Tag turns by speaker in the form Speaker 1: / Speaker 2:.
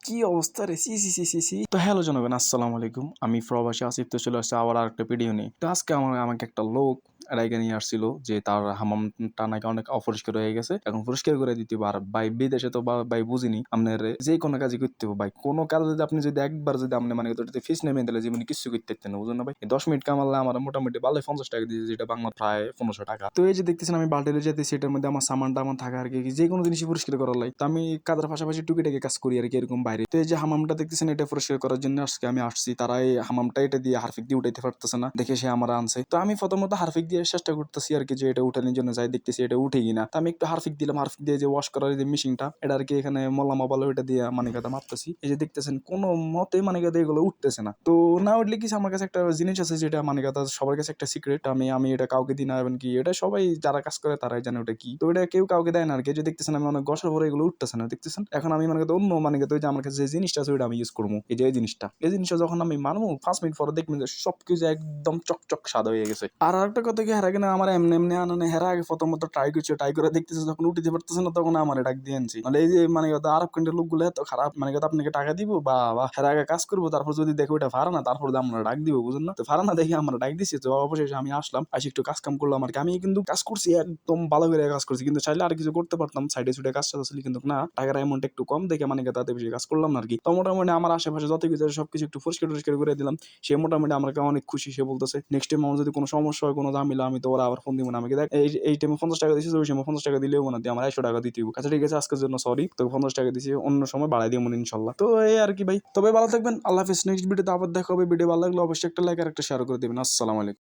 Speaker 1: কি অবস্থা রে, সি সি সি সি সি। তো হ্যালো জনগণ, আসসালামু আলাইকুম। আমি প্রবাসী আসিফ, তো চলে আসছে আবার আরেকটা ভিডিও নিয়ে। তো আজকে আমাকে একটা লোক রাইগা নিয়ে আসছিল যে তার হামামটা নাকি অনেক অপরিষ্কার হয়ে গেছে, এখন পরিষ্কার করে দিতে হবে। আর ভাই বিদেশে তো ভাই বুঝিনি আপনার যে কোনো কাজই করতে হবে ভাই। কোনো কাজ যদি আপনি যদি একবার যদি আপনি মানে ফিস নেমে দিলে জীবনে কিছু করতে পারতেন না, বুঝুন না ভাই। 10 মিনিট কামালে আমার মোটামুটি ভালো 50 টাকা দিয়েছে, যেটা বাংলা প্রায় 1500 টাকা। তো এই যে দেখতেছেন আমি বাল্টিলে যেতেছি, এটার মধ্যে আমার সামানটা আমার থাকা আর কি, যে কোনো জিনিসই পরিষ্কার করার লাগে। তো আমি কাজের পাশাপাশি টুকিটাকি কাজ করি আর কি এরকম বাইরে। তো এই যে হামামটা দেখতেছেন, এটা পরিষ্কার করার জন্য আজকে আমি আসছি। তারা এই হামামটা এটা দিয়ে হারফিক দিয়ে উঠাইতে পারতেছে না, দেখে সে আমার আনছে। তো আমি প্রথমত হারফিক দিয়ে চেষ্টা করতেছি আর কি, যে এটা উঠানোর জন্য যাই দেখতেছি এটা উঠে কিনা। তো আমি একটু হারফিক দিলাম, হারফিক দিয়ে যে ওয়াশ করার যে মেশিনটা, এটা আর কি এখানে মলম বলে ওইটা দিয়ে মানে কথা মারতেছি। এই যে দেখতেছেন কোনো মতে মানে কথা এগুলো উঠতেছে না। তো না উঠলে কি, আমার কাছে একটা জিনিস আছে যেটা মানে কথা সবার কাছে একটা সিক্রেট, আমি এটা কাউকে দিই না, এবং কি এটা সবাই যারা কাজ করে তারাই জানে ওটা কি। তো এটা কেউ কাউকে দেয় না আর কি। যে দেখতেছেন আমি অনেক বছর পরে এগুলো উঠতেছে না, দেখতেছেন। এখন আমি মানে অন্য মানে ওই যে আমার কাছে যে জিনিসটা আছে ওইটা আমি ইউজ করবো। এই যে এই জিনিসটা যখন আমি মানবো 5 মিনিট পরে দেখবেন যে সবকিছু একদম চকচক সাদা হয়ে গেছে। আর একটা কথা কি, হেরা কিনা আমার এমনি এমনি আনানে, হেরা আগে প্রথমত ট্রাই করছে, ট্রাই করে দেখতেছে, যখন উঠিতে পারতেছে না তখন আমার ডাক দিয়ে আনছি। মানে এই যে মানে কথা আরব কান্ট্রির লোকগুলো এত খারাপ, মানে কথা আপনাকে টাকা দিব বা হেরা আগে কাজ করবো, তারপর যদি দেখো ওটা ফারা না, তারপর আমরা ডাক দিব, বুঝুন না। তো ফারা না দেখে আমরা ডাক দিচ্ছি। তো অবশেষে আমি আসলাম, আসি একটু কাজ কাম করলাম আর কি। আমি কিন্তু কাজ করছি, একদম ভালো করে কাজ করছি, কিন্তু চাইলে আর কিছু করতে পারতাম সাইডে সুইডে কাজ আসলে, কিন্তু না, টাকার অ্যামাউন্ট একটু কম দেখে মানে তাতে বেশি কাজ করলাম না আর কি। তো মোটামুটি আমার আশেপাশে যত কিছু সবকিছু একটু পরিষ্কার করে দিলাম। সে মোটামুটি আমাকে অনেক খুশি। সে বলতেছে নেক্সট টাইম আমার যদি কোনো সমস্যা হয়, কোনো ঝামেলা, আমি তো ওরা আবার ফোন দিব না আমাকে। দেখ এই টাইমে 50 টাকা দিয়েছি, ওই সময় 50 টাকা দিলেও না দিয়ে আমার 100 টাকা দিতে হবে। আচ্ছা ঠিক আছে, আজকের জন্য সরি, তো 50 টাকা দিয়েছি, অন্য সময় বাড়াই দিয়ে মনে ইনশাল্লাহ। তো এই আর কি ভাই, তবে ভালো থাকবেন, আল্লাহ হাফিজ। নেক্সট ভিডিওতে আবার দেখা হবে। ভিডিও ভালো লাগলে অবশ্যই একটা লাইক আর একটা শেয়ার করে দেবেন। আসসালামু আলাইকুম।